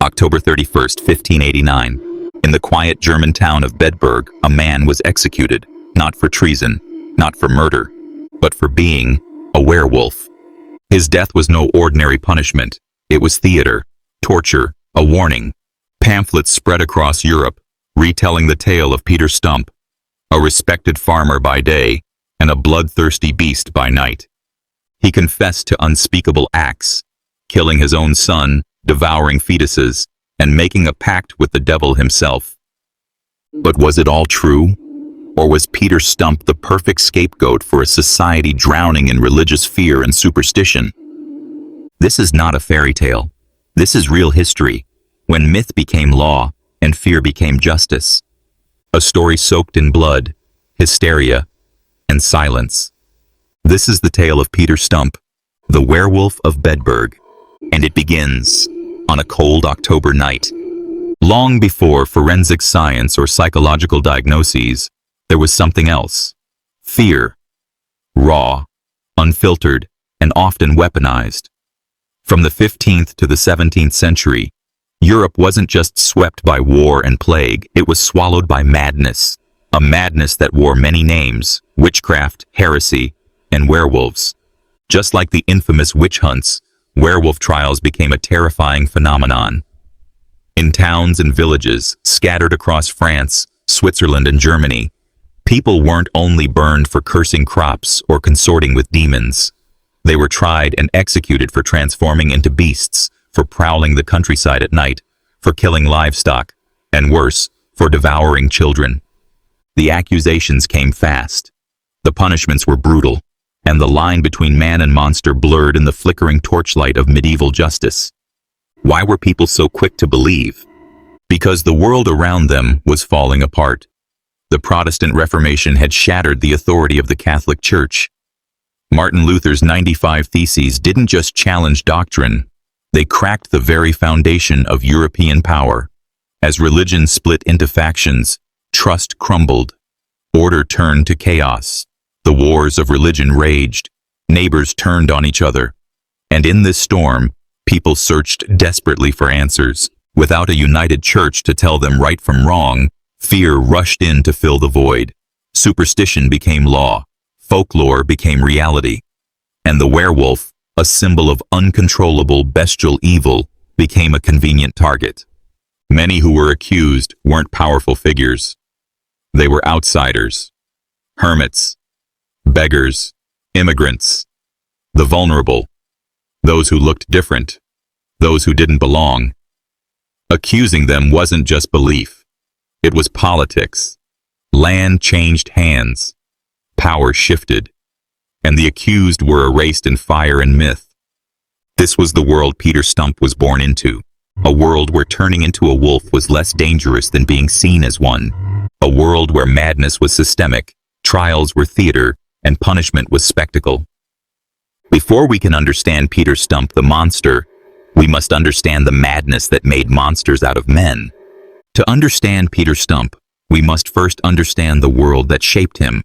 October 31st, 1589. In the quiet German town of Bedburg, a man was executed, not for treason, not for murder, but for being a werewolf. His death was no ordinary punishment. It was theater, torture, a warning. Pamphlets spread across Europe, retelling the tale of Peter Stumpp, a respected farmer by day and a bloodthirsty beast by night. He confessed to unspeakable acts, killing his own son, devouring fetuses, and making a pact with the devil himself. But was it all true? Or was Peter Stumpp the perfect scapegoat for a society drowning in religious fear and superstition? This is not a fairy tale. This is real history, when myth became law and fear became justice. A story soaked in blood, hysteria, and silence. This is the tale of Peter Stumpp, the Werewolf of Bedburg, and it begins on a cold October night. Long before forensic science or psychological diagnoses, there was something else. Fear. Raw, unfiltered, and often weaponized. From the 15th to the 17th century, Europe wasn't just swept by war and plague, it was swallowed by madness. A madness that wore many names: witchcraft, heresy, and werewolves. Just like the infamous witch hunts, werewolf trials became a terrifying phenomenon. In towns and villages, scattered across France, Switzerland, and Germany, people weren't only burned for cursing crops or consorting with demons. They were tried and executed for transforming into beasts, for prowling the countryside at night, for killing livestock, and worse, for devouring children. The accusations came fast. The punishments were brutal, and the line between man and monster blurred in the flickering torchlight of medieval justice. Why were people so quick to believe? Because the world around them was falling apart. The Protestant Reformation had shattered the authority of the Catholic Church. Martin Luther's 95 Theses didn't just challenge doctrine, they cracked the very foundation of European power. As religion split into factions, trust crumbled. Order turned to chaos. The wars of religion raged. Neighbors turned on each other. And in this storm, people searched desperately for answers. Without a united church to tell them right from wrong, fear rushed in to fill the void. Superstition became law. Folklore became reality. And the werewolf, a symbol of uncontrollable bestial evil, became a convenient target. Many who were accused weren't powerful figures. They were outsiders, hermits, beggars, immigrants, the vulnerable, those who looked different, those who didn't belong. Accusing them wasn't just belief. It was politics. Land changed hands. Power shifted. And the accused were erased in fire and myth. This was the world Peter Stumpp was born into. A world where turning into a wolf was less dangerous than being seen as one. A world where madness was systemic, trials were theater, and punishment was spectacle. Before we can understand Peter Stumpp the monster, we must understand the madness that made monsters out of men. To understand Peter Stumpp, we must first understand the world that shaped him.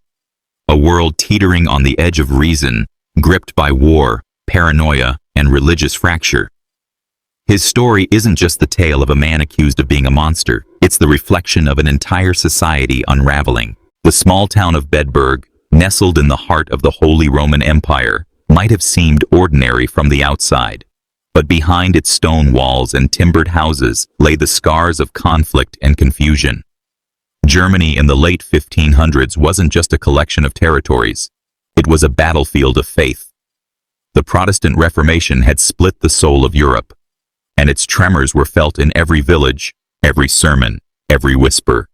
A world teetering on the edge of reason, gripped by war, paranoia, and religious fracture. His story isn't just the tale of a man accused of being a monster, it's the reflection of an entire society unraveling. The small town of Bedburg, nestled in the heart of the Holy Roman Empire, might have seemed ordinary from the outside. But behind its stone walls and timbered houses lay the scars of conflict and confusion. Germany in the late 1500s wasn't just a collection of territories. It was a battlefield of faith. The Protestant Reformation had split the soul of Europe, and its tremors were felt in every village, every sermon, every whisper.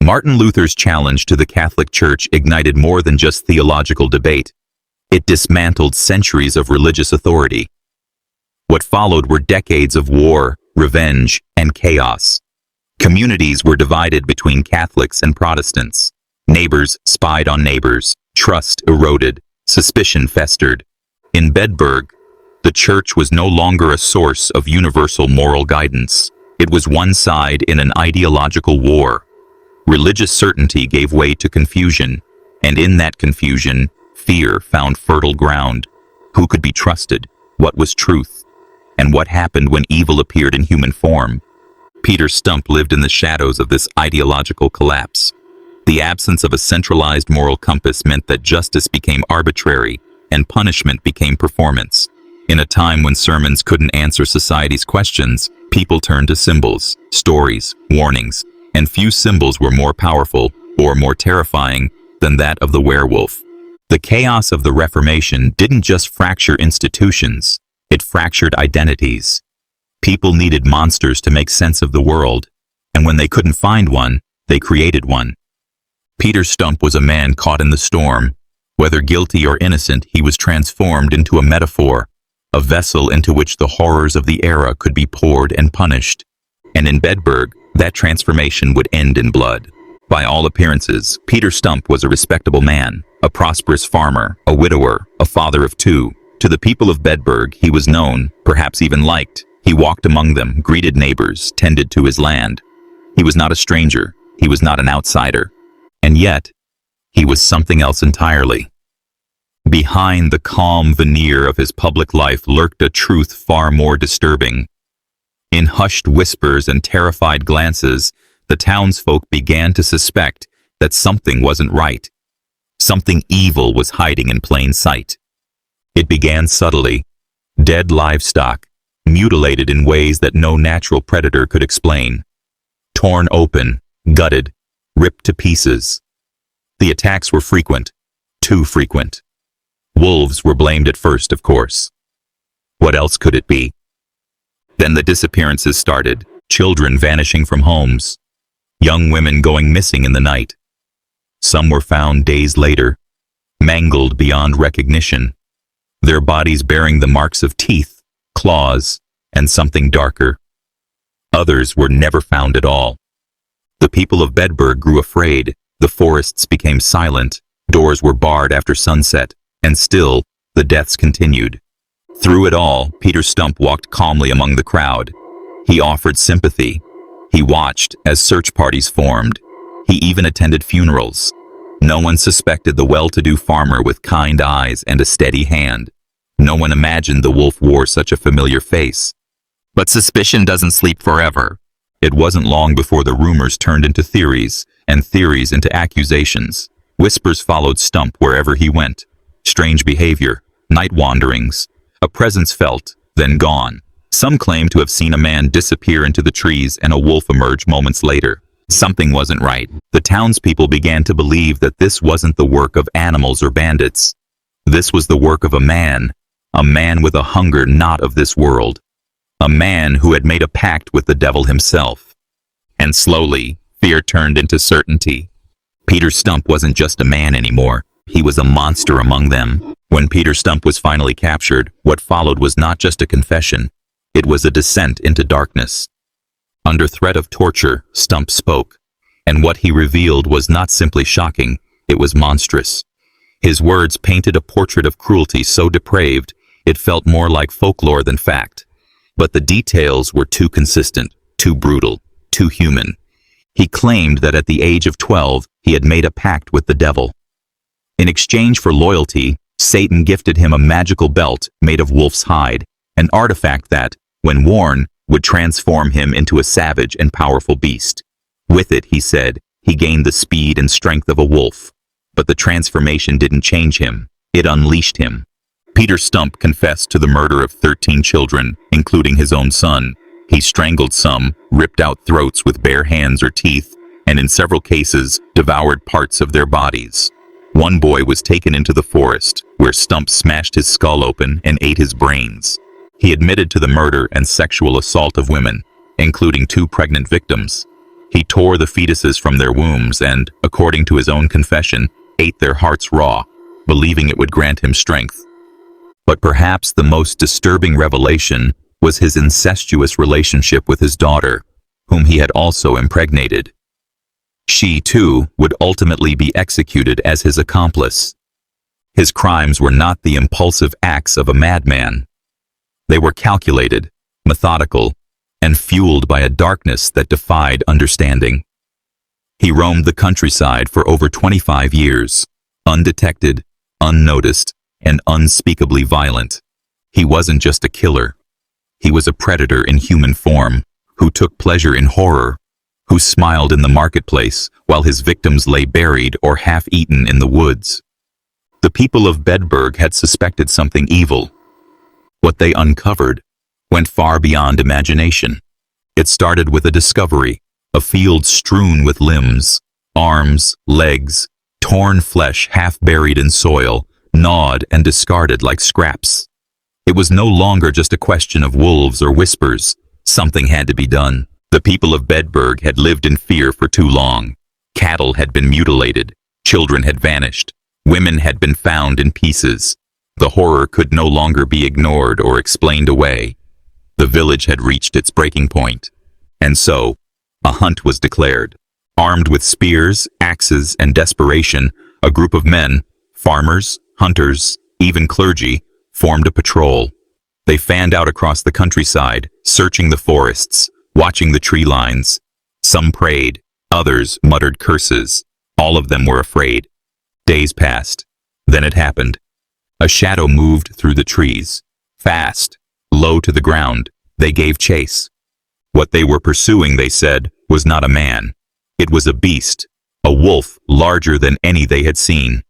Martin Luther's challenge to the Catholic Church ignited more than just theological debate. It dismantled centuries of religious authority. What followed were decades of war, revenge, and chaos. Communities were divided between Catholics and Protestants. Neighbors spied on neighbors, trust eroded, suspicion festered. In Bedburg, the church was no longer a source of universal moral guidance. It was one side in an ideological war. Religious certainty gave way to confusion, and in that confusion, fear found fertile ground. Who could be trusted? What was truth? And what happened when evil appeared in human form? Peter Stumpp lived in the shadows of this ideological collapse. The absence of a centralized moral compass meant that justice became arbitrary and punishment became performance. In a time when sermons couldn't answer society's questions, people turned to symbols, stories, warnings, and few symbols were more powerful or more terrifying than that of the werewolf. The chaos of the Reformation didn't just fracture institutions, it fractured identities. People needed monsters to make sense of the world, and when they couldn't find one, they created one. Peter Stumpp was a man caught in the storm. Whether guilty or innocent, he was transformed into a metaphor, a vessel into which the horrors of the era could be poured and punished. And in Bedburg, that transformation would end in blood. By all appearances, Peter Stumpp was a respectable man, a prosperous farmer, a widower, a father of two. To the people of Bedburg, he was known, perhaps even liked. He walked among them, greeted neighbors, tended to his land. He was not a stranger. He was not an outsider. And yet, he was something else entirely. Behind the calm veneer of his public life lurked a truth far more disturbing. In hushed whispers and terrified glances, the townsfolk began to suspect that something wasn't right. Something evil was hiding in plain sight. It began subtly. Dead livestock, mutilated in ways that no natural predator could explain. Torn open, gutted, ripped to pieces. The attacks were frequent, too frequent. Wolves were blamed at first, of course. What else could it be? Then the disappearances started, children vanishing from homes, young women going missing in the night. Some were found days later, mangled beyond recognition, their bodies bearing the marks of teeth, claws, and something darker. Others were never found at all. The people of Bedburg grew afraid, the forests became silent, doors were barred after sunset, and still, the deaths continued. Through it all, Peter Stumpp walked calmly among the crowd. He offered sympathy. He watched as search parties formed. He even attended funerals. No one suspected the well-to-do farmer with kind eyes and a steady hand. No one imagined the wolf wore such a familiar face. But suspicion doesn't sleep forever. It wasn't long before the rumors turned into theories, and theories into accusations. Whispers followed Stumpp wherever he went. Strange behavior, night wanderings, a presence felt, then gone. Some claimed to have seen a man disappear into the trees and a wolf emerge moments later. Something wasn't right. The townspeople began to believe that this wasn't the work of animals or bandits. This was the work of a man with a hunger not of this world. A man who had made a pact with the devil himself. And slowly, fear turned into certainty. Peter Stumpp wasn't just a man anymore. He was a monster among them. When Peter Stumpp was finally captured, what followed was not just a confession. It was a descent into darkness. Under threat of torture, Stumpp spoke. And what he revealed was not simply shocking, it was monstrous. His words painted a portrait of cruelty so depraved, it felt more like folklore than fact. But the details were too consistent, too brutal, too human. He claimed that at the age of 12, he had made a pact with the devil. In exchange for loyalty, Satan gifted him a magical belt made of wolf's hide, an artifact that, when worn, would transform him into a savage and powerful beast. With it, he said, he gained the speed and strength of a wolf. But the transformation didn't change him, it unleashed him. Peter Stumpp confessed to the murder of 13 children, including his own son. He strangled some, ripped out throats with bare hands or teeth, and in several cases, devoured parts of their bodies. One boy was taken into the forest, where Stumpp smashed his skull open and ate his brains. He admitted to the murder and sexual assault of women, including 2 pregnant victims. He tore the fetuses from their wombs and, according to his own confession, ate their hearts raw, believing it would grant him strength. But perhaps the most disturbing revelation was his incestuous relationship with his daughter, whom he had also impregnated. She, too, would ultimately be executed as his accomplice. His crimes were not the impulsive acts of a madman. They were calculated, methodical, and fueled by a darkness that defied understanding. He roamed the countryside for over 25 years, undetected, unnoticed, and unspeakably violent. He wasn't just a killer. He was a predator in human form, who took pleasure in horror, who smiled in the marketplace while his victims lay buried or half-eaten in the woods. The people of Bedburg had suspected something evil. What they uncovered went far beyond imagination. It started with a discovery, a field strewn with limbs, arms, legs, torn flesh half buried in soil, gnawed and discarded like scraps. It was no longer just a question of wolves or whispers. Something had to be done. The people of Bedburg had lived in fear for too long. Cattle had been mutilated, children had vanished, women had been found in pieces. The horror could no longer be ignored or explained away. The village had reached its breaking point. And so, a hunt was declared. Armed with spears, axes, and desperation, a group of men, farmers, hunters, even clergy, formed a patrol. They fanned out across the countryside, searching the forests, watching the tree lines. Some prayed, others muttered curses. All of them were afraid. Days passed. Then it happened. A shadow moved through the trees. Fast, low to the ground, they gave chase. What they were pursuing, they said, was not a man. It was a beast, a wolf larger than any they had seen.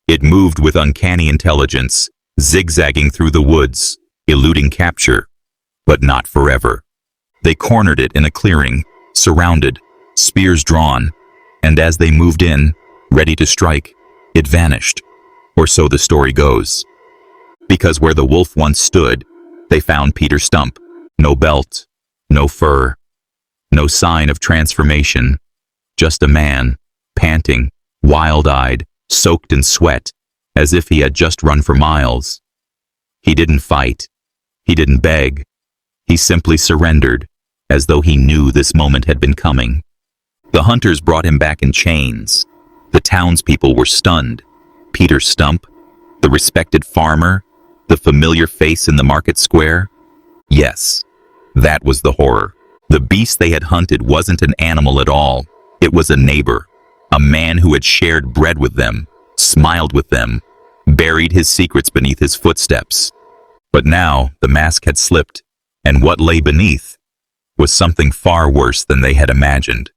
It moved with uncanny intelligence, zigzagging through the woods, eluding capture. But not forever. They cornered it in a clearing, surrounded, spears drawn, and as they moved in, ready to strike, it vanished. Or so the story goes. Because where the wolf once stood, they found Peter Stumpp. No belt, no fur, no sign of transformation. Just a man, panting, wild-eyed, soaked in sweat, as if he had just run for miles. He didn't fight. He didn't beg. He simply surrendered, as though he knew this moment had been coming. The hunters brought him back in chains. The townspeople were stunned. Peter Stumpp, the respected farmer, the familiar face in the market square? Yes, that was the horror. The beast they had hunted wasn't an animal at all. It was a neighbor, a man who had shared bread with them, smiled with them, buried his secrets beneath his footsteps. But now the mask had slipped, and what lay beneath was something far worse than they had imagined.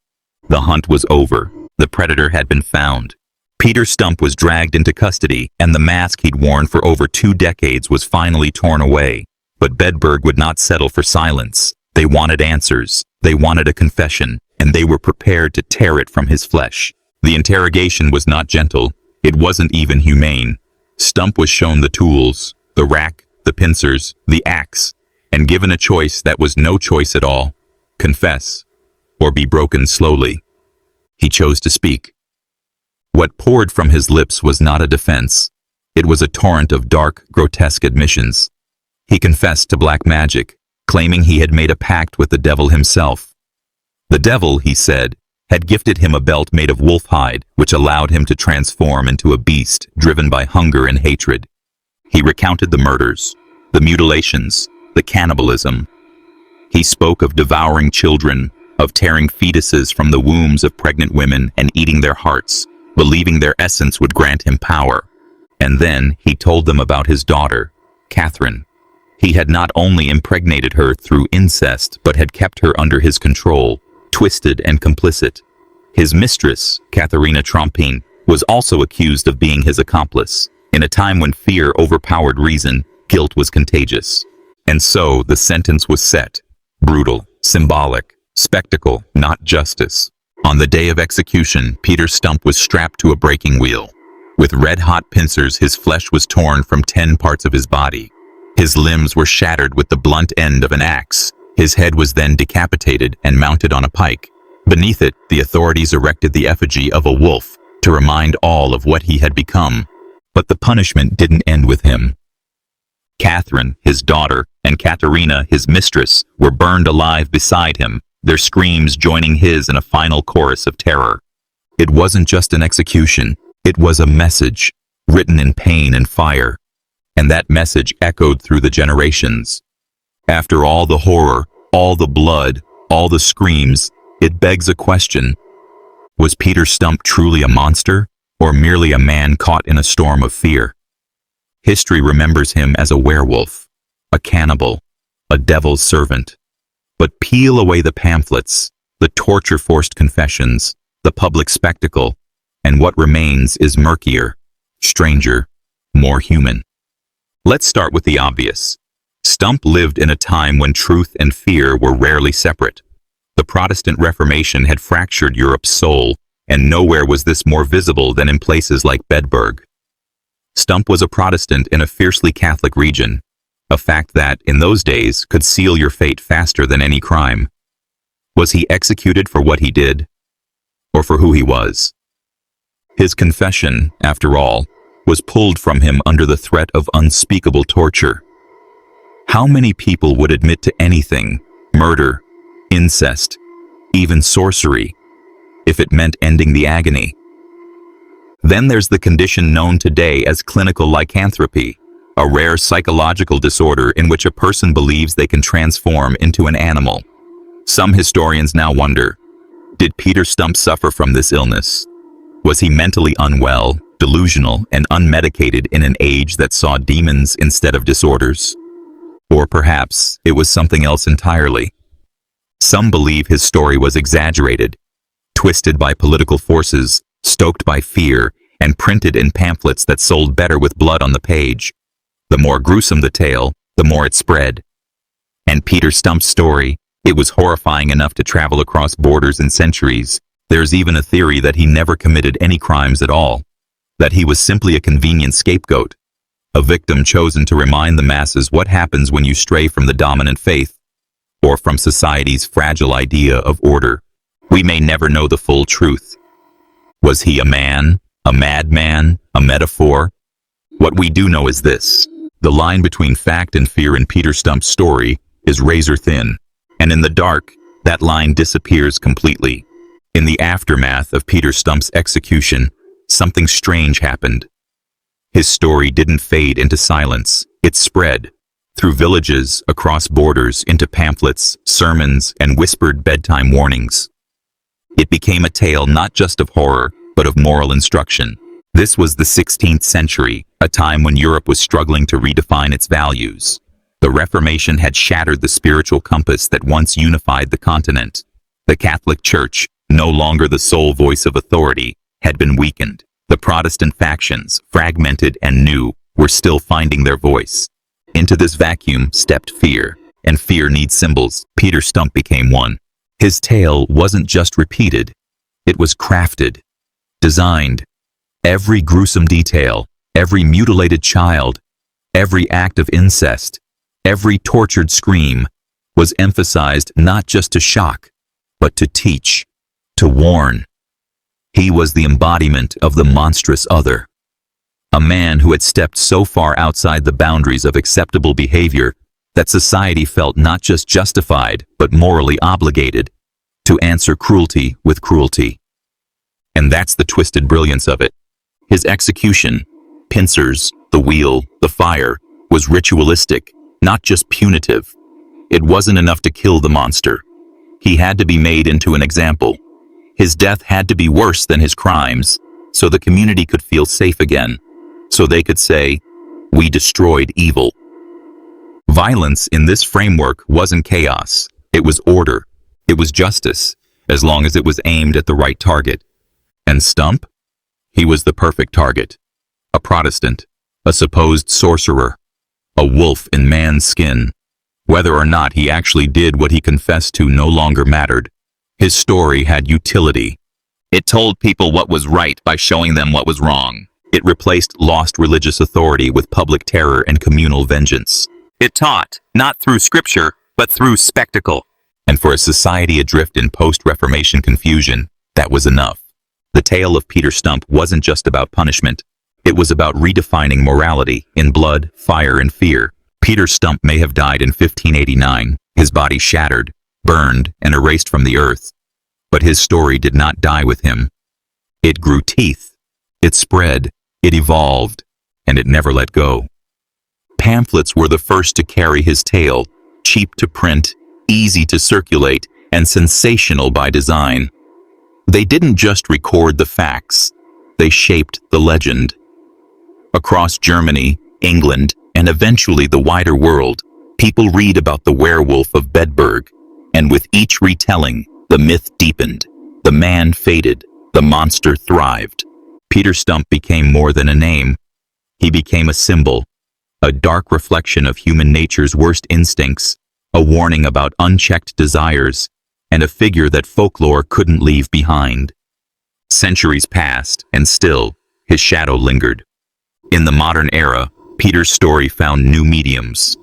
The hunt was over. The predator had been found. Peter Stumpp was dragged into custody, and the mask he'd worn for over 2 decades was finally torn away. But Bedburg would not settle for silence. They wanted answers. They wanted a confession, and they were prepared to tear it from his flesh. The interrogation was not gentle. It wasn't even humane. Stumpp was shown the tools, the rack, the pincers, the axe, and given a choice that was no choice at all. Confess, or be broken slowly. He chose to speak. What poured from his lips was not a defense. It was a torrent of dark, grotesque admissions. He confessed to black magic, claiming he had made a pact with the devil himself. The devil, he said, had gifted him a belt made of wolf hide, which allowed him to transform into a beast driven by hunger and hatred. He recounted the murders, the mutilations, the cannibalism. He spoke of devouring children, of tearing fetuses from the wombs of pregnant women and eating their hearts, believing their essence would grant him power. And then he told them about his daughter, Catherine. He had not only impregnated her through incest, but had kept her under his control, twisted and complicit. His mistress, Katharina Trompin, was also accused of being his accomplice. In a time when fear overpowered reason, guilt was contagious. And so the sentence was set. Brutal, symbolic, spectacle, not justice. On the day of execution, Peter Stumpp was strapped to a breaking wheel. With red-hot pincers, his flesh was torn from 10 parts of his body. His limbs were shattered with the blunt end of an axe. His head was then decapitated and mounted on a pike. Beneath it, the authorities erected the effigy of a wolf to remind all of what he had become. But the punishment didn't end with him. Catherine, his daughter, and Katharina, his mistress, were burned alive beside him, their screams joining his in a final chorus of terror. It wasn't just an execution, it was a message, written in pain and fire. And that message echoed through the generations. After all the horror, all the blood, all the screams, it begs a question. Was Peter Stumpp truly a monster, or merely a man caught in a storm of fear? History remembers him as a werewolf, a cannibal, a devil's servant. But peel away the pamphlets, the torture-forced confessions, the public spectacle, and what remains is murkier, stranger, more human. Let's start with the obvious. Stumpp lived in a time when truth and fear were rarely separate. The Protestant Reformation had fractured Europe's soul, and nowhere was this more visible than in places like Bedburg. Stumpp was a Protestant in a fiercely Catholic region, a fact that, in those days, could seal your fate faster than any crime. Was he executed for what he did, or for who he was? His confession, after all, was pulled from him under the threat of unspeakable torture. How many people would admit to anything, murder, incest, even sorcery, if it meant ending the agony? Then there's the condition known today as clinical lycanthropy, a rare psychological disorder in which a person believes they can transform into an animal. Some historians now wonder, did Peter Stumpp suffer from this illness? Was he mentally unwell, delusional, and unmedicated in an age that saw demons instead of disorders? Or perhaps it was something else entirely. Some believe his story was exaggerated, twisted by political forces, stoked by fear, and printed in pamphlets that sold better with blood on the page. The more gruesome the tale, the more it spread. And Peter Stumpp's story, it was horrifying enough to travel across borders and centuries. There's even a theory that he never committed any crimes at all, that he was simply a convenient scapegoat, a victim chosen to remind the masses what happens when you stray from the dominant faith, or from society's fragile idea of order. We may never know the full truth. Was he a man, a madman, a metaphor? What we do know is this: the line between fact and fear in Peter Stumpp's story is razor thin, and in the dark, that line disappears completely. In the aftermath of Peter Stumpp's execution, something strange happened. His story didn't fade into silence. It spread through villages, across borders, into pamphlets, sermons, and whispered bedtime warnings. It became a tale not just of horror, but of moral instruction. This was the 16th century, a time when Europe was struggling to redefine its values. The Reformation had shattered the spiritual compass that once unified the continent. The Catholic Church, no longer the sole voice of authority, had been weakened. The Protestant factions, fragmented and new, were still finding their voice. Into this vacuum stepped fear, and fear needs symbols. Peter Stumpp became one. His tale wasn't just repeated, it was crafted, designed. Every gruesome detail, every mutilated child, every act of incest, every tortured scream was emphasized not just to shock, but to teach, to warn. He was the embodiment of the monstrous other. A man who had stepped so far outside the boundaries of acceptable behavior that society felt not just justified, but morally obligated to answer cruelty with cruelty. And that's the twisted brilliance of it. His execution, pincers, the wheel, the fire, was ritualistic, not just punitive. It wasn't enough to kill the monster. He had to be made into an example. His death had to be worse than his crimes, so the community could feel safe again, so they could say, "We destroyed evil." Violence in this framework wasn't chaos. It was order. It was justice, as long as it was aimed at the right target. And Stumpp? He was the perfect target. A Protestant, a supposed sorcerer, a wolf in man's skin. Whether or not he actually did what he confessed to no longer mattered. His story had utility. It told people what was right by showing them what was wrong. It replaced lost religious authority with public terror and communal vengeance. It taught, not through scripture, but through spectacle. And for a society adrift in post-Reformation confusion, that was enough. The tale of Peter Stumpp wasn't just about punishment. It was about redefining morality in blood, fire, and fear. Peter Stumpp may have died in 1589, his body shattered, burned, and erased from the earth. But his story did not die with him. It grew teeth. It spread. It evolved. And it never let go. Pamphlets were the first to carry his tale, cheap to print, easy to circulate, and sensational by design. They didn't just record the facts, they shaped the legend. Across Germany, England, and eventually the wider world, People read about the Werewolf of Bedburg, and with each retelling, the myth deepened. The man faded, the monster thrived. Peter Stumpp became more than a name. He became a symbol, a dark reflection of human nature's worst instincts, a warning about unchecked desires, and a figure that folklore couldn't leave behind. Centuries passed, and still, his shadow lingered. In the modern era, Peter's story found new mediums.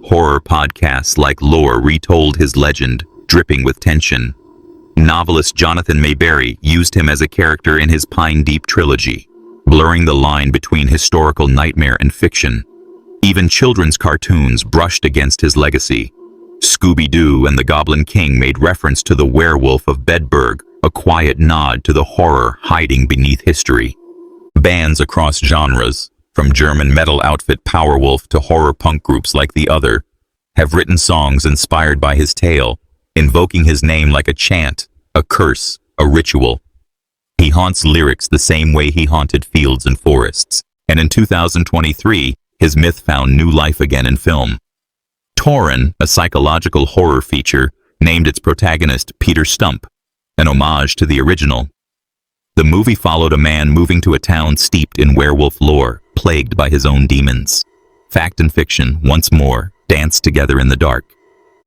Horror podcasts like Lore retold his legend, dripping with tension. Novelist Jonathan Mayberry used him as a character in his Pine Deep trilogy, blurring the line between historical nightmare and fiction. Even children's cartoons brushed against his legacy. Scooby-Doo and the Goblin King made reference to the Werewolf of Bedburg, a quiet nod to the horror hiding beneath history. Bands across genres, from German metal outfit Powerwolf to horror punk groups like The Other, have written songs inspired by his tale, invoking his name like a chant, a curse, a ritual. He haunts lyrics the same way he haunted fields and forests, and in 2023, his myth found new life again in film. Tauren, a psychological horror feature, named its protagonist Peter Stumpp, an homage to the original. The movie followed a man moving to a town steeped in werewolf lore, plagued by his own demons. Fact and fiction, once more, danced together in the dark.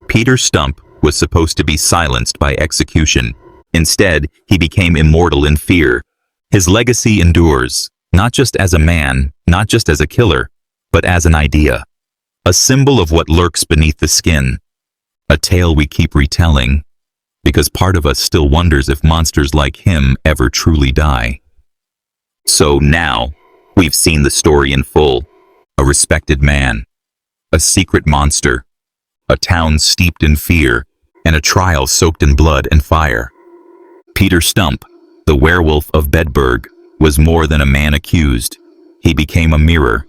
Peter Stumpp was supposed to be silenced by execution. Instead, he became immortal in fear. His legacy endures, not just as a man, not just as a killer, but as an idea. A symbol of what lurks beneath the skin. A tale we keep retelling, because part of us still wonders if monsters like him ever truly die. So now, we've seen the story in full. A respected man, a secret monster, a town steeped in fear, and a trial soaked in blood and fire. Peter Stumpp, the Werewolf of Bedburg, was more than a man accused. He became a mirror.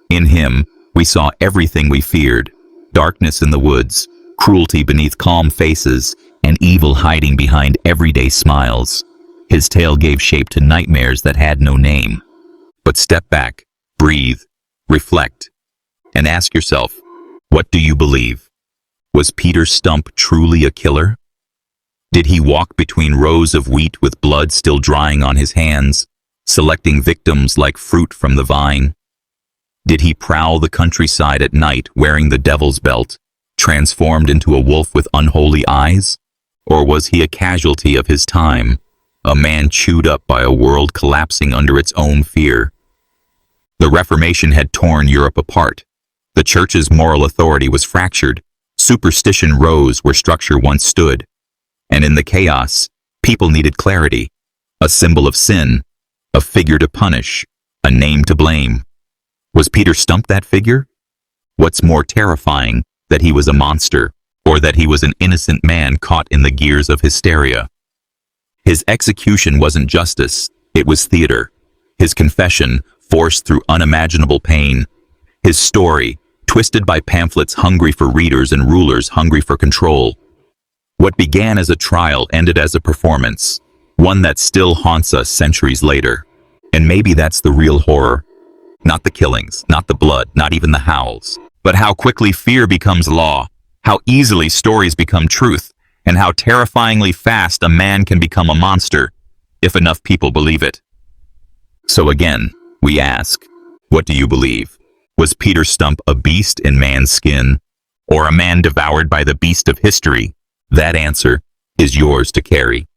In him, we saw everything we feared: darkness in the woods, cruelty beneath calm faces, and evil hiding behind everyday smiles. His tale gave shape to nightmares that had no name. But step back, breathe, reflect, and ask yourself, what do you believe? Was Peter Stumpp truly a killer? Did he walk between rows of wheat with blood still drying on his hands, selecting victims like fruit from the vine? Did he prowl the countryside at night wearing the devil's belt, transformed into a wolf with unholy eyes? Or was he a casualty of his time, a man chewed up by a world collapsing under its own fear? The Reformation had torn Europe apart. The Church's moral authority was fractured. Superstition rose where structure once stood. And in the chaos, people needed clarity, a symbol of sin, a figure to punish, a name to blame. Was Peter Stumpp that figure? What's more terrifying, that he was a monster, or that he was an innocent man caught in the gears of hysteria? His execution wasn't justice, it was theater. His confession, forced through unimaginable pain. His story, twisted by pamphlets hungry for readers and rulers hungry for control. What began as a trial ended as a performance, one that still haunts us centuries later. And maybe that's the real horror. Not the killings, not the blood, not even the howls, but how quickly fear becomes law, how easily stories become truth, and how terrifyingly fast a man can become a monster, if enough people believe it. So again, we ask, what do you believe? Was Peter Stumpp a beast in man's skin, or a man devoured by the beast of history? That answer is yours to carry.